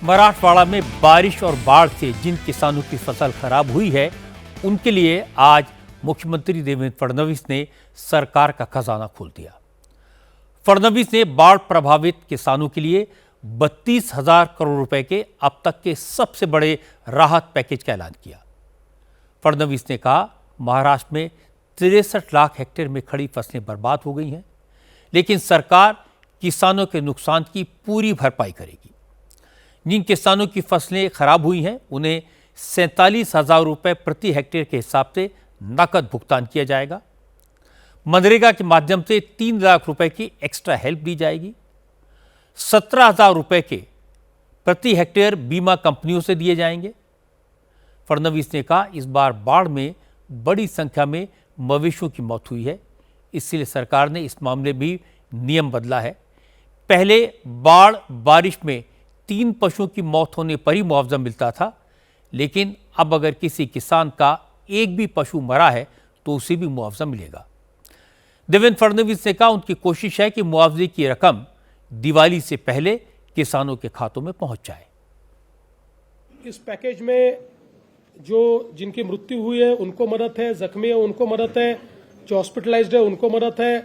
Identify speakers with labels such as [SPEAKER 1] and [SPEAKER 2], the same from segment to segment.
[SPEAKER 1] मराठवाड़ा में बारिश और बाढ़ से जिन किसानों की फसल खराब हुई है, उनके लिए आज मुख्यमंत्री देवेंद्र फडणवीस ने सरकार का खजाना खोल दिया। फडणवीस ने बाढ़ प्रभावित किसानों के लिए 32,000 करोड़ रुपए के अब तक के सबसे बड़े राहत पैकेज का ऐलान किया। फडणवीस ने कहा, महाराष्ट्र में 63 लाख हेक्टेयर में खड़ी फसलें बर्बाद हो गई हैं, लेकिन सरकार किसानों के नुकसान की पूरी भरपाई करेगी। जिन किसानों की फसलें खराब हुई हैं, उन्हें 47,000 रुपए प्रति हेक्टेयर के हिसाब से नकद भुगतान किया जाएगा। मनरेगा के माध्यम से 3 लाख रुपए की एक्स्ट्रा हेल्प दी जाएगी। 17,000 रुपए के प्रति हेक्टेयर बीमा कंपनियों से दिए जाएंगे। फडणवीस ने कहा, इस बार बाढ़ में बड़ी संख्या में मवेशियों की मौत हुई है, इसलिए सरकार ने इस मामले में भी नियम बदला है। पहले बाढ़ बारिश में 3 पशुओं की मौत होने पर ही मुआवजा मिलता था, लेकिन अब अगर किसी किसान का एक भी पशु मरा है तो उसे भी मुआवजा मिलेगा। देवेंद्र फडणवीस ने कहा, उनकी कोशिश है कि मुआवजे की रकम दिवाली से पहले किसानों के खातों में पहुंच जाए।
[SPEAKER 2] इस पैकेज में जो जिनकी मृत्यु हुई है उनको मदद है, जख्मी है उनको मदद है, जो हॉस्पिटलाइज्ड है उनको मदद है।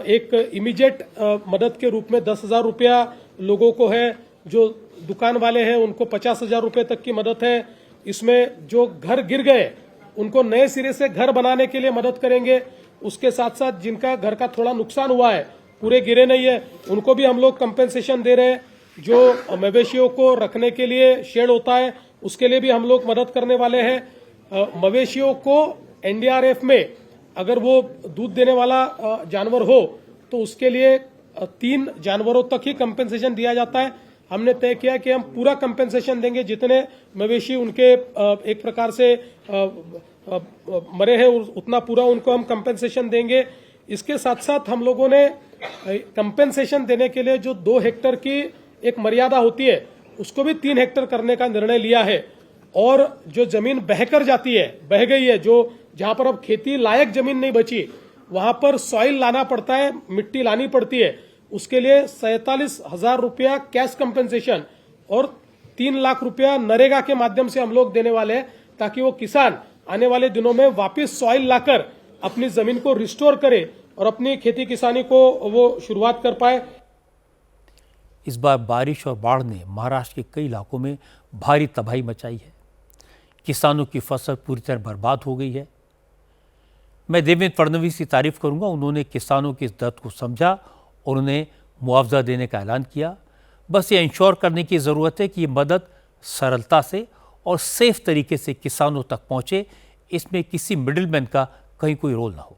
[SPEAKER 2] एक इमीडिएट मदद के रूप में 10,000 रुपया लोगों को है। जो दुकान वाले हैं उनको 50,000 रुपये तक की मदद है। इसमें जो घर गिर गए उनको नए सिरे से घर बनाने के लिए मदद करेंगे। उसके साथ साथ जिनका घर का थोड़ा नुकसान हुआ है, पूरे गिरे नहीं है, उनको भी हम लोग कंपेंसेशन दे रहे हैं। जो मवेशियों को रखने के लिए शेड होता है, उसके लिए भी हम लोग मदद करने वाले हैं। मवेशियों को एनडीआरएफ में अगर वो दूध देने वाला जानवर हो तो उसके लिए 3 जानवरों तक ही कंपेंसेशन दिया जाता है। हमने तय किया कि हम पूरा कंपेंसेशन देंगे, जितने मवेशी उनके एक प्रकार से मरे हैं उतना पूरा उनको हम कंपेंसेशन देंगे। इसके साथ साथ हम लोगों ने कंपेंसेशन देने के लिए जो 2 हेक्टेयर की एक मर्यादा होती है, उसको भी 3 हेक्टेयर करने का निर्णय लिया है। और जो जमीन बहकर जाती है, बह गई है, जो जहां पर अब खेती लायक जमीन नहीं बची, वहां पर सॉइल लाना पड़ता है, मिट्टी लानी पड़ती है, उसके लिए 47,000 रुपया कैश कंपेंसेशन और 3 लाख रुपया नरेगा के माध्यम से हम लोग देने वाले हैं, ताकि वो किसान आने वाले दिनों में वापस सॉइल लाकर अपनी जमीन को रिस्टोर करे और अपनी खेती किसानी को वो शुरुआत कर पाए।
[SPEAKER 1] इस बार बारिश और बाढ़ ने महाराष्ट्र के कई इलाकों में भारी तबाही मचाई है। किसानों की फसल पूरी तरह बर्बाद हो गई है। मैं देवेंद्र फडणवीस की तारीफ करूंगा, उन्होंने किसानों की इस दर्द को समझा और उन्हें मुआवजा देने का ऐलान किया। बस ये इंश्योर करने की ज़रूरत है कि ये मदद सरलता से और सेफ तरीके से किसानों तक पहुंचे, इसमें किसी मिडिलमैन का कहीं कोई रोल ना हो।